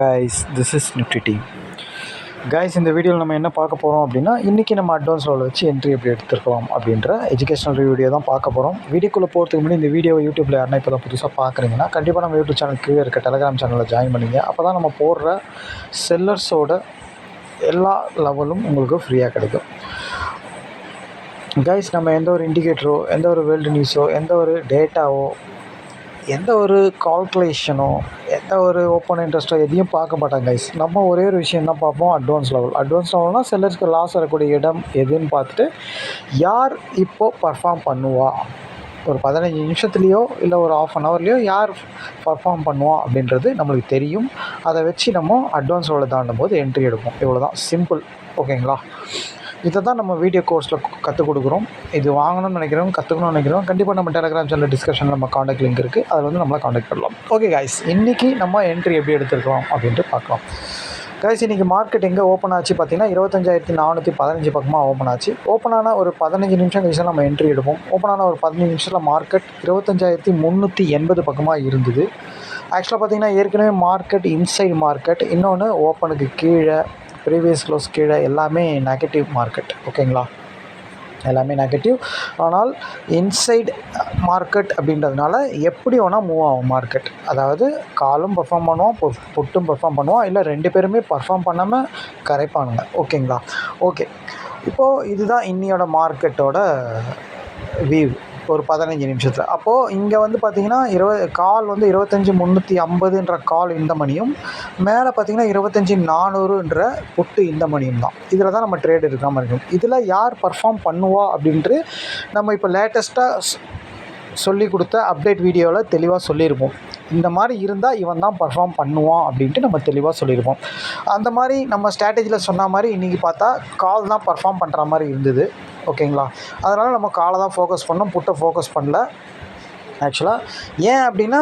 Guys this is Nifty team. Guys இந்த வீடியோவில் நம்ம என்ன பார்க்க போகிறோம் அப்படின்னா, இன்றைக்கி நம்ம அட்வான்ஸ் லெவலில் வச்சு என்ட்ரி எப்படி எடுத்துருக்கலாம் அப்படின்ற எஜுகேஷனல் வீடியோ தான் பார்க்க போகிறோம். வீடியோக்குள்ளே போகிறதுக்கு முன்னாடி இந்த வீடியோ யூடியூப்பில் யாருன்னா இப்போ தான் புதுசாக பார்க்குறீங்கன்னா கண்டிப்பாக நம்ம யூடியூப் சேனல் கீழே இருக்க டெலகிராம் சேனலில் ஜாயின் பண்ணிங்க. அப்போ தான் நம்ம போடுற செல்லர்ஸோட எல்லா லெவலும் உங்களுக்கு ஃப்ரீயாக கிடைக்கும். கைஸ் நம்ம எந்த ஒரு இண்டிகேட்டரோ, எந்த ஒரு வேர்ல்டு நியூஸோ, எந்த ஒரு டேட்டாவோ, எந்த ஒரு கால்குலேஷனோ, எந்த ஒரு ஓப்பன் இன்ட்ரெஸ்ட்டோ எதையும் பார்க்க மாட்டாங்க கைஸ். நம்ம ஒரே ஒரு விஷயம் தான் பார்ப்போம், அட்வான்ஸ் லெவல். அட்வான்ஸ் லெவல்னால் செல்லர்ஸ்க்கு லாஸ் வரக்கூடிய இடம் எதுன்னு பார்த்துட்டு யார் இப்போது பர்ஃபார்ம் பண்ணுவா, ஒரு 15 நிமிஷத்துலேயோ இல்லை ஒரு ½ அன் ஹவர்லேயோ யார் பர்ஃபார்ம் பண்ணுவோம் அப்படின்றது நம்மளுக்கு தெரியும். அதை வச்சு நம்ம அட்வான்ஸ் லெவலில் தாண்டும் போது என்ட்ரி எடுப்போம். இவ்வளோ தான், சிம்பிள். ஓகேங்களா? இதை தான் நம்ம வீடியோ கோர்ஸில் கற்றுக் கொடுக்குறோம். இது வாங்கணும்னு நினைக்கிறோம், கற்றுக்கணும்னு நினைக்கிறோம், கண்டிப்பாக நம்ம டெலகிராம் சேனல் டிஸ்கஷனில் நம்ம காண்டாக்ட் லிங்க் இருக்குது, அதில் வந்து நம்மளை காண்டாக்ட் பண்ணலாம். ஓகே கைஸ், இன்றைக்கி நம்ம என்ட்ரி எப்படி எடுத்துருக்கலாம் அப்படின்ட்டு பார்க்கலாம். கைஸ், இன்றைக்கி மார்க்கெட் எங்கே ஓப்பன் ஆச்சு பார்த்தீங்கன்னா 25,415 பக்கமாக ஓப்பன் ஆச்சு. ஓப்பன் ஆன ஒரு 15 நிமிஷம் கழிச்சு நம்ம என்ட்ரி எடுப்போம். ஓப்பன் ஆன ஒரு 15 நிமிஷத்தில் மார்க்கெட் 25,380 பக்கமாக இருந்தது. ஆக்சுவலாக பார்த்தீங்கன்னா ஏற்கனவே மார்க்கெட் இன்சைட் மார்க்கெட், இன்னொன்று ஓப்பனுக்கு கீழே, ப்ரீவியஸ் க்ளோஸ் கீழே எல்லாமே நெகட்டிவ் மார்க்கெட். ஓகேங்களா? எல்லாமே நெகட்டிவ். ஆனால் இன்சைட் மார்க்கெட் அப்படின்றதுனால எப்படி வேணால் மூவ் ஆகும் மார்க்கெட். அதாவது காலும் பர்ஃபார்ம் பண்ணுவோம், புட்டும் பர்ஃபார்ம் பண்ணுவோம், இல்லை ரெண்டு பேருமே பர்ஃபார்ம் பண்ணாமல் கரைப்பானுங்க. ஓகேங்களா? ஓகே, இப்போது இதுதான் இன்னியோட மார்க்கெட்டோட வியூ ஒரு 15 நிமிஷத்தில். அப்போது இங்கே வந்து பார்த்திங்கன்னா கால் வந்து 25,350ன்ற கால் இந்த மணியும், மேலே பார்த்திங்கன்னா 25,400ன்ற புட்டு இந்த மணியும் தான். இதில் தான் நம்ம ட்ரேட் இருக்கிற மாதிரி இருக்கும். இதில் யார் பர்ஃபார்ம் பண்ணுவா அப்படின்ட்டு நம்ம இப்போ லேட்டஸ்ட்டாக சொல்லி கொடுத்த அப்டேட் வீடியோவில் தெளிவாக சொல்லியிருப்போம். இந்த மாதிரி இருந்தால் இவன் தான் பர்ஃபார்ம் பண்ணுவான் அப்படின்ட்டு நம்ம தெளிவாக சொல்லியிருப்போம். அந்த மாதிரி நம்ம ஸ்ட்ராட்டஜியில் சொன்ன மாதிரி இன்றைக்கி பார்த்தா கால் தான் பர்ஃபார்ம் பண்ணுற மாதிரி இருந்தது. ஓகேங்களா? அதனால் நம்ம காலை தான் ஃபோக்கஸ் பண்ணோம், புட்டை ஃபோக்கஸ் பண்ணல. ஆக்சுவலாக ஏன் அப்படின்னா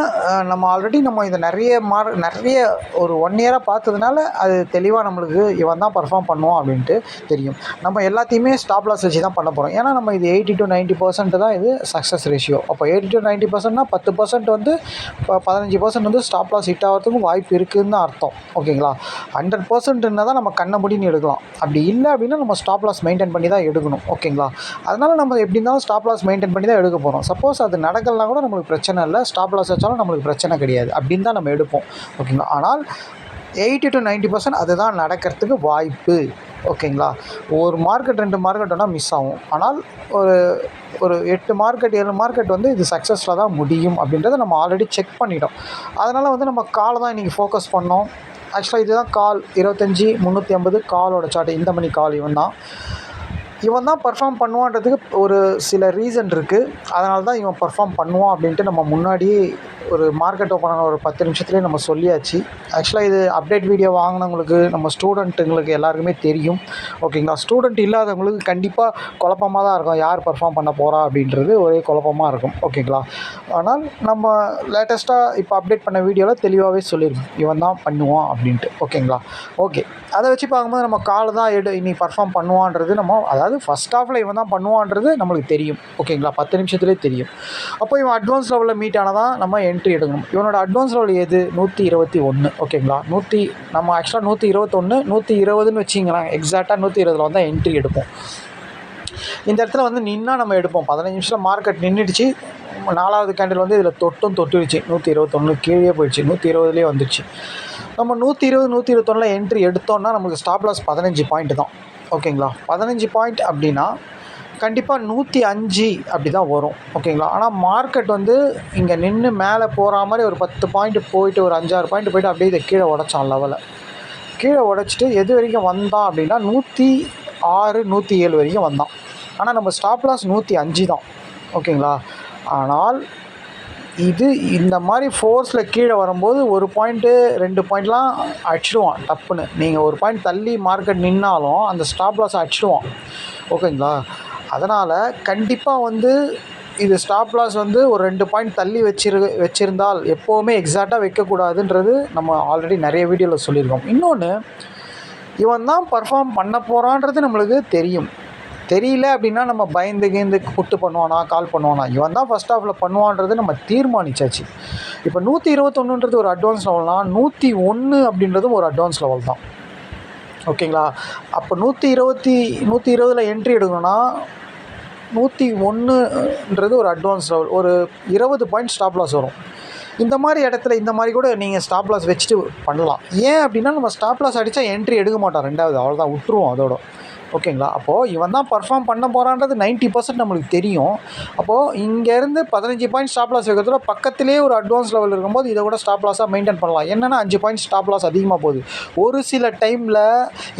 நம்ம ஆல்ரெடி நம்ம இதை நிறைய ஒரு 1 இயராக பார்த்ததுனால அது தெளிவாக நம்மளுக்கு இவன் தான் பர்ஃபார்ம் பண்ணுவோம் அப்படின்ட்டு தெரியும். நம்ம எல்லாத்தையுமே ஸ்டாப் லாஸ் வச்சு தான் பண்ண போகிறோம். ஏன்னா நம்ம இது 80 to 90% தான் இது சக்ஸஸ் ரேஷியோ. அப்போ 80 to 90%னா 10% வந்து 15% வந்து ஸ்டாப் லாஸ் ஹிட் ஆகிறதுக்கும் வாய்ப்பு இருக்குதுன்னு தான் அர்த்தம். ஓகேங்களா? 100% இருந்தால் தான் நம்ம கண்ணை முடின்னு எடுக்கலாம். அப்படி இல்லை அப்படின்னா நம்ம ஸ்டாப் லாஸ் மெயின்டைன் பண்ணி தான் எடுக்கணும். ஓகேங்களா? அதனால் நம்ம எப்படி இருந்தாலும் ஸ்டாப் லாஸ் மெயின்டைன் பண்ணி தான் எடுக்க போகிறோம். சப்போஸ் அது நடக்கலனா கூட நம்மளுக்கு பிரச்சனை இல்லை, ஸ்டாப் லாஸ் வச்சாலும் நம்மளுக்கு பிரச்சனை கிடையாது, அப்படின்னு தான் நம்ம எடுப்போம். ஓகேங்களா? ஆனால் 80 to 90% அதுதான் நடக்கிறதுக்கு வாய்ப்பு. ஓகேங்களா? ஒரு மார்க்கெட் 2 மார்க்கெட் வேணால் மிஸ் ஆகும். ஆனால் ஒரு 8 மார்க்கெட் 7 மார்க்கெட் வந்து இது சக்ஸஸில் தான் முடியும் அப்படின்றத நம்ம ஆல்ரெடி செக் பண்ணிட்டோம். அதனால் வந்து நம்ம காலை தான் இன்றைக்கி ஃபோக்கஸ் பண்ணோம். ஆக்சுவலாக இதுதான் கால் 25,350 காலோட சார்ட். இந்த மணி கால் இவன் தான் பர்ஃபார்ம் பண்ணுவான்றதுக்கு ஒரு சில ரீசன் இருக்குது. அதனால தான் இவன் பர்ஃபார்ம் பண்ணுவான் அப்படின்ட்டு நம்ம முன்னாடியே ஒரு மார்க்கெட் ஓப்பன் ஆன ஒரு 10 நிமிஷத்துலேயே நம்ம சொல்லியாச்சு. ஆக்சுவலாக இது அப்டேட் வீடியோ வாங்கினவங்களுக்கு, நம்ம ஸ்டூடெண்ட்டுங்களுக்கு எல்லாருக்குமே தெரியும். ஓகேங்களா? ஸ்டூடெண்ட் இல்லாதவங்களுக்கு கண்டிப்பாக குழப்பமாக தான் இருக்கும், யார் பர்ஃபார்ம் பண்ண போகிறா அப்படின்றது ஒரே குழப்பமாக இருக்கும். ஓகேங்களா? ஆனால் நம்ம லேட்டஸ்ட்டாக இப்போ அப்டேட் பண்ண வீடியோவில் தெளிவாகவே சொல்லியிருக்கோம், இவன் தான் பண்ணுவான் அப்படின்ட்டு. ஓகேங்களா? ஓகே, அதை வச்சு பார்க்கும்போது நம்ம காலை தான் இன்னைக்கு பர்ஃபார்ம் பண்ணுவான்றது நம்ம, அதாவது ஃபஸ்ட் ஹாஃபில் இவன் தான் பண்ணுவான்றது நம்மளுக்கு தெரியும். ஓகேங்களா? 10 நிமிஷத்துலேயே தெரியும். அப்போ இவன் அட்வான்ஸ் லெவலில் மீட் ஆனதான் நம்ம என்ட்ரி எடுக்கணும். இவனோட அட்வான்ஸ் லெவல் எது? 121. ஓகேங்களா? நம்ம ஆக்சுவலாக 121, 120ன்னு வச்சிங்களேன். எக்ஸாக்டாக 120 வந்தால் என்ட்ரி எடுப்போம். இந்த இடத்துல வந்து நின்னா நம்ம எடுப்போம். 15 நிமிஷத்தில் மார்க்கெட் நின்றுடுச்சு. 4வது கேண்டில் வந்து இதில் தொட்டுடுச்சு. 121 கீழே போயிடுச்சு, 120லேயே வந்துடுச்சு. நம்ம 120, 121 என்ட்ரி எடுத்தோம்னா நமக்கு ஸ்டாப் லாஸ் 15 பாயிண்ட் தான். ஓகேங்களா? 15 பாயிண்ட் அப்படின்னா கண்டிப்பாக 105 அப்படி தான் வரும். ஓகேங்களா? ஆனால் மார்க்கெட் வந்து இங்கே நின்று மேலே போகிற மாதிரி ஒரு 10 பாயிண்ட் போயிட்டு, ஒரு 5-6 பாயிண்ட் போயிட்டு அப்படியே இதை கீழே உடச்சான். லெவலை கீழே உடச்சிட்டு எது வரைக்கும் வந்தான் அப்படின்னா 106, 107 வரைக்கும் வந்தான். ஆனால் நம்ம ஸ்டாப் லாஸ் 105 தான். ஓகேங்களா? ஆனால் இது இந்த மாதிரி ஃபோர்ஸில் கீழே வரும்போது 1 பாயிண்ட்டு 2 பாயிண்ட்லாம் அடிச்சிடுவான் டப்புன்னு. நீங்கள் 1 பாயிண்ட் தள்ளி மார்க்கெட் நின்னாலும் அந்த ஸ்டாப் லாஸ் அடிச்சிடுவான். ஓகேங்களா? அதனால் கண்டிப்பாக வந்து இது ஸ்டாப் லாஸ் வந்து ஒரு 2 பாயிண்ட் தள்ளி வச்சுருந்தால் எப்போவுமே எக்ஸாக்டாக வைக்கக்கூடாதுன்றது நம்ம ஆல்ரெடி நிறைய வீடியோவில் சொல்லியிருக்கோம். இன்னொன்று, இவன் தான் பர்ஃபார்ம் பண்ண போகிறான்றது நம்மளுக்கு தெரியும். தெரியல அப்படின்னா நம்ம பயந்து கீந்து புட்டு பண்ணுவானா கால் பண்ணுவானா, இவன் தான் ஃபஸ்ட் ஹாஃபில் பண்ணுவான்றது நம்ம தீர்மானிச்சாச்சு. இப்போ 121ன்றது ஒரு அட்வான்ஸ் லெவல்னா 101 அப்படின்றதும் ஒரு அட்வான்ஸ் லெவல் தான். ஓகேங்களா? அப்போ 120ல் என்ட்ரி எடுக்கணும்னா 101ன்றது ஒரு அட்வான்ஸ் லெவல். ஒரு 20 பாயிண்ட் ஸ்டாப் லாஸ் வரும். இந்த மாதிரி இடத்துல இந்த மாதிரி கூட நீங்கள் ஸ்டாப் லாஸ் வச்சுட்டு பண்ணலாம். ஏன் அப்படின்னா நம்ம ஸ்டாப் லாஸ் அடித்தா என்ட்ரி எடுக்க மாட்டோம், ரெண்டாவது அவ்வளோதான் விட்டுருவோம் அதோட. ஓகேங்களா? அப்போது இவன் தான் பர்ஃபார்ம் பண்ண போகிறான்றது 90% நம்மளுக்கு தெரியும். அப்போது இங்கேருந்து 15 பாயிண்ட் ஸ்டாப் லாஸ் வைக்கிறதோட பக்கத்திலே ஒரு அட்வான்ஸ் லெவல் இருக்கும்போது இதை கூட ஸ்டாப் லாஸாக மெயின்டைன் பண்ணலாம். என்னென்னா 5 பாயிண்ட் ஸ்டாப் லாஸ் அதிகமாக போகுது. ஒரு சில டைமில்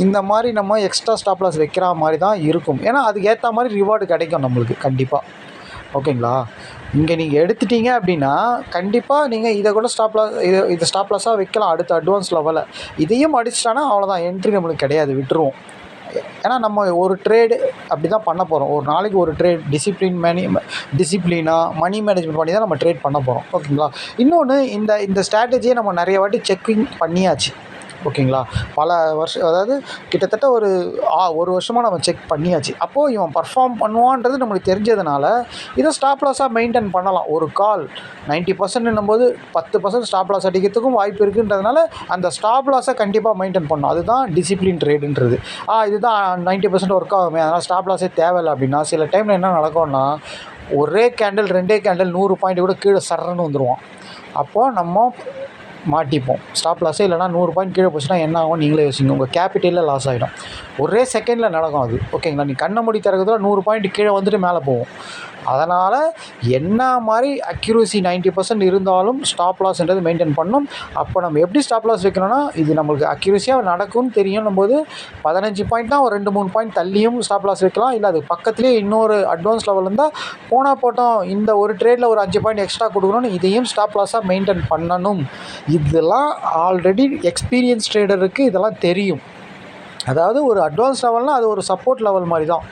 இந்த மாதிரி நம்ம எக்ஸ்ட்ரா ஸ்டாப் லாஸ் வைக்கிற மாதிரி தான் இருக்கும். ஏன்னா அதுக்கு ஏற்ற மாதிரி ரிவார்டு கிடைக்கும் நம்மளுக்கு கண்டிப்பாக. ஓகேங்களா? இங்கே நீங்கள் எடுத்துட்டீங்க அப்படின்னா கண்டிப்பாக நீங்கள் இதை கூட ஸ்டாப் லாஸ் இதை ஸ்டாப் லாஸாக வைக்கலாம் அடுத்த அட்வான்ஸ் லெவலில். இதையும் அடிச்சிட்டானா அவ்வளோதான், என்ட்ரி நம்மளுக்கு கிடையாது, விட்டுருவோம். ஏன்னா நம்ம ஒரு ட்ரேடு அப்படி தான் பண்ண போகிறோம். ஒரு நாளைக்கு ஒரு ட்ரேட் டிசிப்ளினாக மணி மேனேஜ்மெண்ட் பண்ணி தான் நம்ம ட்ரேட் பண்ண போகிறோம். ஓகேங்களா? இன்னொன்று இந்த ஸ்ட்ராட்டஜியை நம்ம நிறைய வாட்டி செக்கிங் பண்ணியாச்சு. ஓகேங்களா? பல வருஷம், அதாவது கிட்டத்தட்ட ஒரு வருஷமாக நம்ம செக் பண்ணியாச்சு. அப்போது இவன் பர்ஃபார்ம் பண்ணுவான்றது நம்மளுக்கு தெரிஞ்சதுனால இதை ஸ்டாப் லாஸாக மெயின்டைன் பண்ணலாம். ஒரு கால் 90%ன்னும் போது 10% ஸ்டாப் லாஸ் அடிக்கிறதுக்கும் வாய்ப்பு இருக்குன்றதுனால அந்த ஸ்டாப் லாஸை கண்டிப்பாக மெயின்டைன் பண்ணணும். அதுதான் டிசிப்ளின் ட்ரேடுன்றது. இதுதான் 90% ஒர்க் ஆகுமே, அதனால் ஸ்டாப் லாஸே தேவையில்லை அப்படின்னா சில டைமில் என்ன நடக்கும்னா ஒரே கேண்டில் 2 கேண்டில் 100 பாயிண்ட் கூட கீழே சர்றன்னு வந்துடுவான். அப்போது நம்ம மாட்டிப்போம். ஸ்டாப் லாஸே இல்லைனா 100 பாயிண்ட் கீழே போச்சுன்னா என்ன ஆகும் நீங்களே யோசிங்க. உங்கள் கேபிட்டலில் லாஸ் ஆகிடும். ஒரே செகண்டில் நடக்கும் அது. ஓகேங்களா? நீ கண்ணை மூடி திறக்கிறதுல 100 பாயிண்ட் கீழே வந்துட்டு மேலே போகும். அதனால் என்ன மாதிரி அக்யூரசி 90% இருந்தாலும் ஸ்டாப் லாஸ்ன்றது மெயின்டைன் பண்ணணும். அப்போ நம்ம எப்படி ஸ்டாப் லாஸ் வைக்கணும்னா இது நம்மளுக்கு அக்யூரஸியாக நடக்கும்னு தெரியும் போது 15 பாயிண்ட்னா ஒரு 2-3 பாயிண்ட் தள்ளியும் ஸ்டாப் லாஸ் வைக்கலாம். இல்லை அது பக்கத்துலேயே இன்னொரு அட்வான்ஸ் லெவல் இருந்தால் போட்டோம் இந்த ஒரு ட்ரேடில் ஒரு 5 பாயிண்ட் எக்ஸ்ட்ரா கொடுக்கணும்னு இதையும் ஸ்டாப் லாஸாக மெயின்டைன் பண்ணணும். இதெல்லாம் ஆல்ரெடி எக்ஸ்பீரியன்ஸ் ட்ரேடருக்கு இதெல்லாம் தெரியும். அதாவது ஒரு அட்வான்ஸ் லெவல்னால் அது ஒரு சப்போர்ட் லெவல் மாதிரி தான்.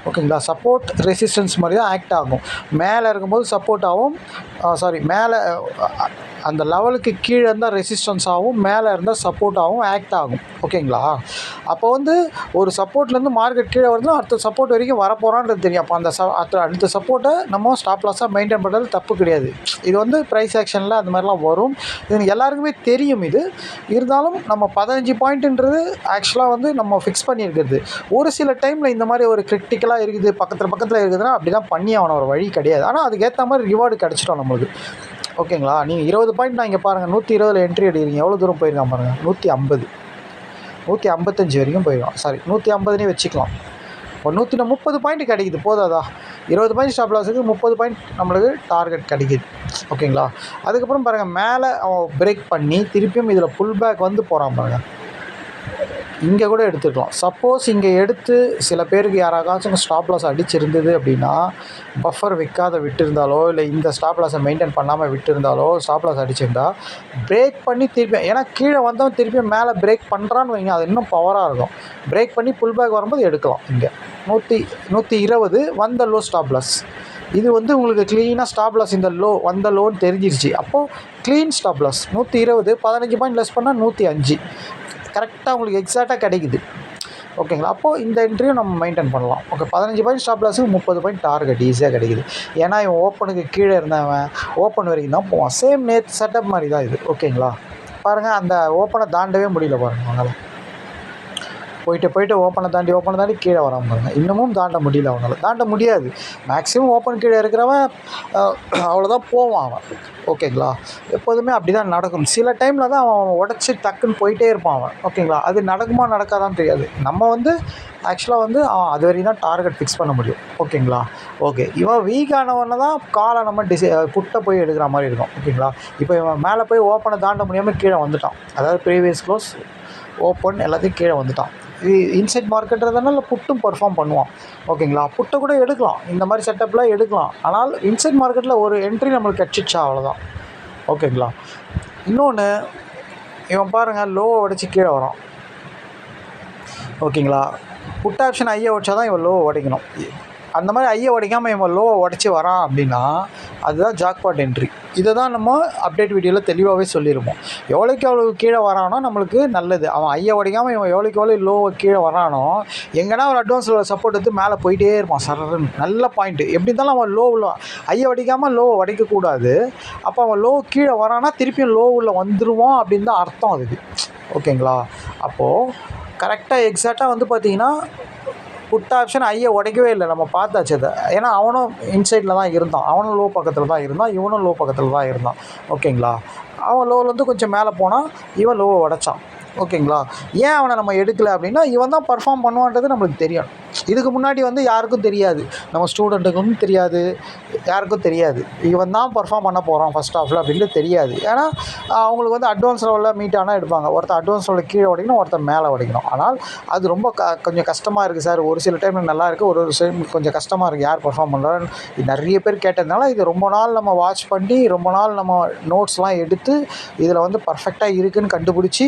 ஓகேங்களா? சப்போர்ட் ரெசிஸ்டன்ஸ் மாதிரி தான் ஆக்ட் ஆகும். மேலே இருக்கும்போது சப்போர்ட் ஆகும், மேலே அந்த லெவலுக்கு கீழே இருந்தால் ரெசிஸ்டன்ஸ் ஆகும், மேலே இருந்தால் சப்போர்ட் ஆகும், ஆக்ட் ஆகும். ஓகேங்களா? அப்போ ஒரு சப்போர்ட்லேருந்து மார்க்கெட் கீழே வருதுன்னா அடுத்த சப்போர்ட் வரைக்கும் வரப்போகிறான்றது தெரியும். அப்போ அந்த அடுத்த சப்போர்ட்டை நம்ம ஸ்டாப் லாஸாக மெயின்டைன் பண்ணுறது தப்பு கிடையாது. இது ப்ரைஸ் ஆக்ஷனில் அந்த மாதிரிலாம் வரும். இது எல்லாருக்குமே தெரியும். இது இருந்தாலும் நம்ம 15 பாயிண்ட்டுன்றது ஆக்சுவலாக நம்ம ஃபிக்ஸ் பண்ணியிருக்கிறது. ஒரு சில டைமில் இந்த மாதிரி ஒரு கிரிட்டிக்கலாக இருக்குது, பக்கத்தில் இருக்குதுன்னா அப்படி தான் பண்ணி அவனை ஒரு வழி கிடையாது. ஆனால் அதுக்கேற்ற மாதிரி ரிவார்டு கிடச்சிட்டோம் நம்மளுக்கு. ஓகேங்களா? நீங்கள் 20 பாயிண்ட் நான் இங்கே பாருங்கள் 120ல் என்ட்ரி அடிக்கிறீங்க, எவ்வளோ தூரம் போயிருக்கான் பாருங்கள். 150 155 வரைக்கும் போயிருக்கான். 150னே வச்சுக்கலாம். இப்போ 130 பாயிண்ட் கிடைக்குது, போதாதா? 20 பாயிண்ட் ஸ்டாப் லாஸுக்கு 30 பாயிண்ட் நம்மளுக்கு டார்கெட் கிடைக்கிது. ஓகேங்களா? அதுக்கப்புறம் பாருங்கள் மேலே அவன் பிரேக் பண்ணி திருப்பியும் இதில் புல் பேக் போகிறான் பாருங்கள். இங்கே கூட எடுத்துக்கலாம். சப்போஸ் இங்கே எடுத்து சில பேருக்கு யாராச்சும் ஸ்டாப் லாஸ் அடிச்சிருந்தது அப்படின்னா பஃபர் விற்காத விட்டுருந்தாலோ இல்லை இந்த ஸ்டாப் லாஸை மெயின்டைன் பண்ணாமல் விட்டுருந்தாலோ ஸ்டாப் லாஸ் அடிச்சிருந்தா பிரேக் பண்ணி திருப்பி, ஏன்னா கீழே வந்தவன் திருப்பி மேலே பிரேக் பண்ணுறான்னு வைங்க, அது இன்னும் பவராக இருக்கும். பிரேக் பண்ணி புல் பேக் வரும்போது எடுக்கலாம். இங்கே 120 வந்த லோ ஸ்டாப் லாஸ். இது உங்களுக்கு க்ளீனாக ஸ்டாப் லாஸ் இந்த லோன்னு தெரிஞ்சிருச்சு. அப்போது clean stop loss 120, 15 point less பண்ணால் 105 கரெக்டாக உங்களுக்கு எக்ஸாக்டாக கிடைக்குது. ஓகேங்களா? அப்போது இந்த என்ட்ரியும் நம்ம மெயின்டைன் பண்ணலாம். ஓகே, 15 பாயிண்ட் ஸ்டாப் லாஸுக்கு 30 பாயிண்ட் டார்கெட் ஈஸியாக கிடைக்குது. ஏன்னா இவன் ஓப்பனுக்கு கீழே இருந்தவன் ஓப்பன் வரைக்கும் தான் போவான். சேம் நேற்று செட்டப் மாதிரி தான் இது. ஓகேங்களா? பாருங்கள், அந்த ஓப்பனை தாண்டவே முடியல பாருங்கள். அவனால் போயிட்டு ஓப்பனை தாண்டி கீழே வராமல் பாருங்கள். இன்னமும் தாண்ட முடியாது. மேக்ஸிமம் ஓப்பன் கீழே இருக்கிறவன் அவ்வளோதான் போவான் அவன். ஓகேங்களா? எப்போதுமே அப்படி தான் நடக்கும். சில டைமில் தான் அவன் உடச்சி டக்குன்னு போயிட்டே இருப்பான் அவன். ஓகேங்களா? அது நடக்குமா நடக்காதான்னு தெரியாது. நம்ம ஆக்சுவலாக அவன் அது வரைக்கும் தான் டார்கெட் ஃபிக்ஸ் பண்ண முடியும். ஓகேங்களா? ஓகே, இவன் வீக்கானவனை தான் காலை நம்ம புட்டை போய் எடுக்கிற மாதிரி இருக்கும். ஓகேங்களா? இப்போ இவன் மேலே போய் ஓப்பனை தாண்ட முடியாமல் கீழே வந்துட்டான். அதாவது ப்ரீவியஸ் க்ளோஸ் ஓப்பன் எல்லாத்தையும் கீழே வந்துட்டான். இது இன்சைட் மார்க்கெட்டுறதுனால புட்டும் பர்ஃபார்ம் பண்ணுவான். ஓகேங்களா? புட்டை கூட எடுக்கலாம், இந்த மாதிரி செட்டப்பில் எடுக்கலாம். ஆனால் இன்சைட் மார்க்கெட்டில் ஒரு என்ட்ரி நம்மளுக்கு கிடச்சிச்சா அவ்வளோதான். ஓகேங்களா? இன்னொன்று, இவன் பாருங்கள் லோவை உடச்சி கீழே வரான். ஓகேங்களா? புட் ஆப்ஷன் ஐயை உடச்சா தான் இவன் லோவை உடைக்கணும். அந்த மாதிரி ஐயை உடைக்காமல் இவன் லோவை உடச்சி வரான் அப்படின்னா அதுதான் ஜாக்பாட் என்ட்ரி. இதை தான் நம்ம அப்டேட் வீடியோவில் தெளிவாகவே சொல்லியிருப்போம். எவ்வளோக்கு எவ்வளோ கீழே வரானோ நம்மளுக்கு நல்லது. அவன் ஐயை உடைக்காமல் இவன் எவ்வளோக்கு எவ்வளோ லோ கீழே வரானோ எங்கன்னா ஒரு அட்வான்ஸில் சப்போர்ட் எடுத்து மேலே போயிட்டே இருப்பான் சரன்னு. நல்ல பாயிண்ட்டு. எப்படி இருந்தாலும் அவன் லோவில் ஐயை உடைக்காமல் லோவை உடைக்கக்கூடாது. அப்போ அவன் லோ கீழே வரானா திருப்பியும் லோவில் வந்துடுவான் அப்படின்னு தான் அர்த்தம் அதுக்கு. ஓகேங்களா? அப்போது கரெக்டாக எக்ஸாக்டாக வந்து பார்த்திங்கன்னா புட் ஆப்ஷன் ஐயை உடைக்கவே இல்லை. நம்ம பார்த்தாச்சு அதை. ஏன்னா அவனும் இன்சைடில் தான் இருந்தான். அவனும் லோ பக்கத்தில் தான் இருந்தான், இவனும் லோ பக்கத்தில் தான் இருந்தான். ஓகேங்களா? அவன் லோவிலேருந்து கொஞ்சம் மேலே போனால் இவன் லோவை உடைச்சான். ஓகேங்களா? ஏன் அவனை நம்ம எடுக்கலை அப்படின்னா இவன் தான் பர்ஃபார்ம் பண்ணுவான்றது நம்மளுக்கு தெரியும். இதுக்கு முன்னாடி வந்து யாருக்கும் தெரியாது, நம்ம ஸ்டூடெண்ட்டுக்கும் தெரியாது, யாருக்கும் தெரியாது இவன் தான் பர்ஃபார்ம் பண்ண போகிறான் ஃபஸ்ட் ஹாஃபில் அப்படின்ட்டு தெரியாது. ஏன்னா அவங்களுக்கு வந்து அட்வான்ஸ் லெவலில் மீட் ஆனால் எடுப்பாங்க. ஒருத்தர் அட்வான்ஸ் லெவலில் கீழே உடைக்கணும், ஒருத்தர் மேலே உடைக்கணும். ஆனால் அது ரொம்ப கொஞ்சம் கஷ்டமாக இருக்குது சார். ஒரு சில டைம் நல்லா இருக்குது, ஒரு டைம் கொஞ்சம் கஷ்டமாக இருக்குது யார் பர்ஃபார்ம் பண்ணுறான்னு நிறைய பேர் கேட்டதுனால இது ரொம்ப நாள் நம்ம வாட்ச் பண்ணி ரொம்ப நாள் நம்ம நோட்ஸ்லாம் எடுத்து இதில் வந்து பர்ஃபெக்டாக இருக்குதுன்னு கண்டுபிடிச்சி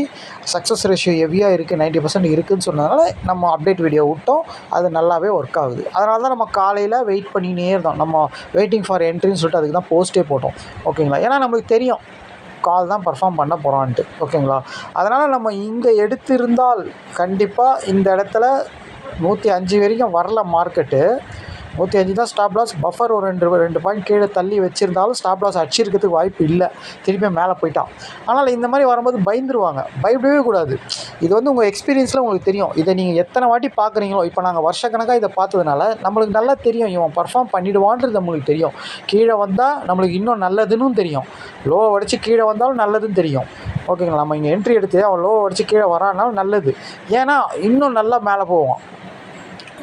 சக்ஸஸ் ரேஷியோ ஹெவியாக இருக்குது, 90% இருக்குதுன்னு சொன்னதுனால நம்ம அப்டேட் வீடியோ விட்டோம். அது நல்லாவே ஒர்க் ஆகுது. அதனால தான் நம்ம காலையில் வெயிட் பண்ணினே இருந்தோம். நம்ம வெயிட்டிங் ஃபார் என்ட்ரின்னு சொல்லிட்டு அதுக்கு தான் போஸ்ட்டே போட்டோம். ஓகேங்களா? ஏன்னா நம்மளுக்கு தெரியும் கால் தான் பர்ஃபார்ம் பண்ண போகிறான்ட்டு. ஓகேங்களா? அதனால் நம்ம இங்கே எடுத்திருந்தால் கண்டிப்பாக இந்த இடத்துல 105 வரைக்கும் வரல மார்க்கெட்டு. 105 தான் ஸ்டாப் லாஸ். பஃபர் ஒரு 2 பாயிண்ட் கீழே தள்ளி வச்சுருந்தாலும் ஸ்டாப் லாஸ் அடிச்சிருக்கிறதுக்கு வாய்ப்பு இல்லை. திருப்பியும் மேலே போயிட்டான். ஆனால் இந்த மாதிரி வரும்போது பயந்துருவாங்க. பயப்படவே கூடாது. இது வந்து உங்கள் எக்ஸ்பீரியன்ஸில் உங்களுக்கு தெரியும். இதை நீங்கள் எத்தனை வாட்டி பார்க்குறீங்களோ, இப்போ நாங்கள் வருஷக்கணக்காக இதை பார்த்ததுனால நம்மளுக்கு நல்லா தெரியும் இவன் பர்ஃபார்ம் பண்ணிவிடுவான்றது நம்மளுக்கு தெரியும். கீழே வந்தால் நம்மளுக்கு இன்னும் நல்லதுன்னு தெரியும். லோவை உடச்சி கீழே வந்தாலும் நல்லதுன்னு தெரியும். ஓகேங்களா? நம்ம இங்கே என்ட்ரி எடுத்து அவன் லோவை உடச்சி கீழே வரானாலும் நல்லது. ஏன்னா இன்னும் நல்லா மேலே போவான்.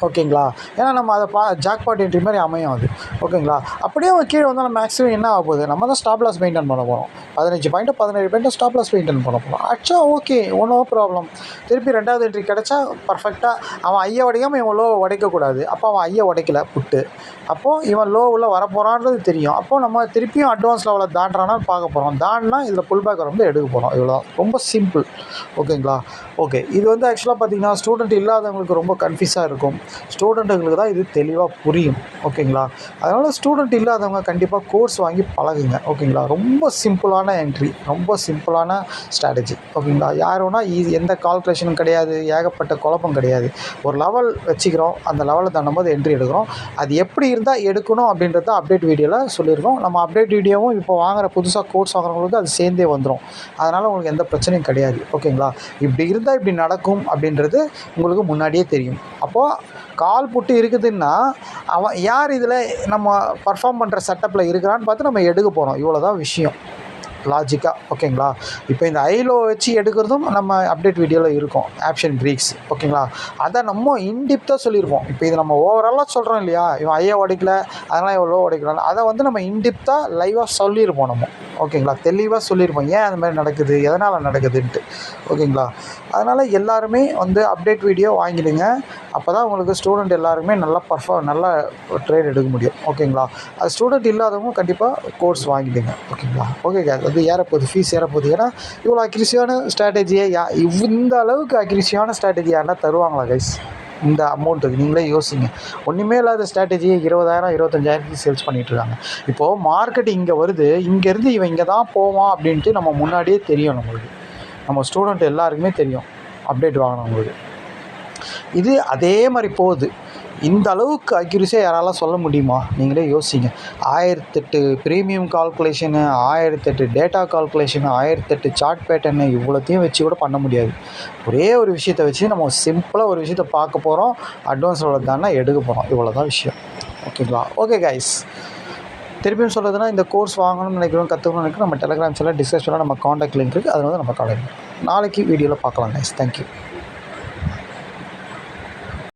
ஓகேங்களா? ஏன்னா நம்ம அதை ஜாக்பாட் என்ட்ரி மாதிரி அமையும் அது. ஓகேங்களா? அப்படியே அவன் கீழே வந்தால் மேக்ஸிமம் என்ன ஆக போகுது, நம்ம தான் ஸ்டாப் லாஸ் மெயின்டைன் பண்ண போகிறோம். 15 பாயிண்ட்டோ 17 பாயிண்ட்டோ ஸ்டாப் லாஸ் மெயின்டைன் பண்ண போகிறோம். ஆச்சா ஓகே, ஒன்றும் ப்ராப்ளம். திருப்பி 2வது என்ட்ரி கிடச்சா பர்ஃபெக்டாக அவன் ஐயை உடைக்காமல் இவன் லோவை உடைக்கக்கூடாது. அப்போ அவன் ஐயை உடைக்கல புட்டு. அப்போது இவன் லோவில் வரப்போகிறான்றது தெரியும். அப்போது நம்ம திருப்பியும் அட்வான்ஸ் லெவலில் தாண்டுறானான்னு பார்க்க போகிறோம். தாண்டினா இதில் புல் பேக் வந்து எடுக்க போகிறோம். இவ்வளோ ரொம்ப சிம்பிள். ஓகேங்களா? ஓகே, இது வந்து ஆக்சுவலாக பார்த்திங்கன்னா ஸ்டூடெண்ட் இல்லாதவங்களுக்கு ரொம்ப கன்ஃபியூஸாக இருக்கும். ஸ்டூடெண்ட்டுங்களுக்கு தான் இது தெளிவாக புரியும். ஓகேங்களா? அதனால் ஸ்டூடெண்ட் இல்லாதவங்க கண்டிப்பாக கோர்ஸ் வாங்கி பழகுங்க. ஓகேங்களா? ரொம்ப சிம்பிளான என்ட்ரி, ரொம்ப சிம்பிளான ஸ்ட்ராட்டஜி. ஓகேங்களா? யார் வேணால் எந்த கால்குலேஷனும் கிடையாது, ஏகப்பட்ட குழப்பம் கிடையாது. ஒரு லெவல் வச்சுக்கிறோம், அந்த லெவலை தாண்டும் போது என்ட்ரி எடுக்கிறோம். அது எப்படி இருந்தால் எடுக்கணும் அப்படின்றத அப்டேட் வீடியோவில் சொல்லியிருக்கோம். நம்ம அப்டேட் வீடியோவும் இப்போ வாங்குகிற புதுசாக கோர்ஸ் வாங்குறவங்களுக்கு அது சேர்ந்தே வந்துடும். அதனால் உங்களுக்கு எந்த பிரச்சனையும் கிடையாது. ஓகேங்களா? இப்படி இருந்தால் இப்படி நடக்கும் அப்படின்றது உங்களுக்கு முன்னாடியே தெரியும். அப்போது கால் புட்டு இருக்குதுன்னா அவன் யார் இதில் நம்ம பர்ஃபார்ம் பண்ணுற செட்டப்பில் இருக்கிறான்னு பார்த்து நம்ம எடுக்க போகிறோம். இவ்வளோ தான் விஷயம் லாஜிக்காக. ஓகேங்களா? இப்போ இந்த ஐலோ வச்சு எடுக்கிறதும் நம்ம அப்டேட் வீடியோவில் இருக்கும். Option freaks. ஓகேங்களா? அதை நம்ம இன்டிப்த்தாக சொல்லியிருப்போம். இப்போ இது நம்ம ஓவராலாக சொல்கிறோம் இல்லையா, இவன் ஐயா உடைக்கல அதனால் இவன் லோ உடைக்கலாம், அதை வந்து நம்ம இன்டிப்த்தாக லைவாக சொல்லியிருப்போம் நம்ம. ஓகேங்களா? தெளிவாக சொல்லியிருப்போம் ஏன் அந்த மாதிரி நடக்குது, எதனால் நடக்குதுன்ட்டு. ஓகேங்களா? அதனால் எல்லாருமே வந்து அப்டேட் வீடியோ வாங்கிடுங்க. அப்போ தான் உங்களுக்கு ஸ்டூடெண்ட் எல்லாருமே நல்லா ட்ரேட் எடுக்க முடியும். ஓகேங்களா? அது ஸ்டூடெண்ட் இல்லாதவங்க கண்டிப்பாக கோர்ஸ் வாங்கிடுங்க. ஓகேங்களா? ஓகே கேஸ், அது ஏறப்போகுது, ஃபீஸ் ஏறப்போகுது. ஏன்னா இவ்வளோ அக்யூரஸியான ஸ்ட்ராட்டஜியை இந்த அளவுக்கு அக்யூரஸியான ஸ்ட்ராட்டஜி யாருன்னா தருவாங்களா கைஸ்? இந்த அமௌண்ட்டுக்கு நீங்களே யோசிங்க. ஒன்றுமே இல்லாத ஸ்ட்ராட்டஜியை 20,000 25,000 சேல்ஸ் பண்ணிகிட்ருக்காங்க. இப்போது மார்க்கெட் இங்கே வருது, இங்கேருந்து இவன் இங்கே தான் போவான் அப்படின்ட்டு நம்ம முன்னாடியே தெரியும். நம்மளுக்கு நம்ம ஸ்டூடெண்ட் எல்லாருக்குமே தெரியும் அப்டேட் வாங்கினவங்களுக்கு. இது அதே மாதிரி போகுது. இந்த அளவுக்கு அக்யூரஸியாக யாராலாம் சொல்ல முடியுமா? நீங்களே யோசிங்க. 1008 premium calculation, 1008 data calculation, 1008 chart pattern இவ்வளோத்தையும் வச்சு கூட பண்ண முடியாது. ஒரே ஒரு விஷயத்தை வச்சு நம்ம சிம்பிளாக ஒரு விஷயத்தை பார்க்க போகிறோம், அட்வான்ஸ் லெவலில் தானே எடுக்க போகிறோம். இவ்வளோ தான் விஷயம். ஓகேங்களா? ஓகே கைஸ், திருப்பியும் சொல்கிறதுனா இந்த கோர்ஸ் வாங்கணும்னு நினைக்கிறோம், கற்றுக்கணும்னு நினைக்கிறோம், நம்ம டெலிகிராம் சேனல் டிஸ்கஷனில் நம்ம காண்டாக்ட் லிங்க் இருக்குது, அதில் வந்து நம்ம காண்டாக்ட். நாளைக்கு வீடியோவில் பார்க்கலாம் கைஸ். தேங்க்யூ.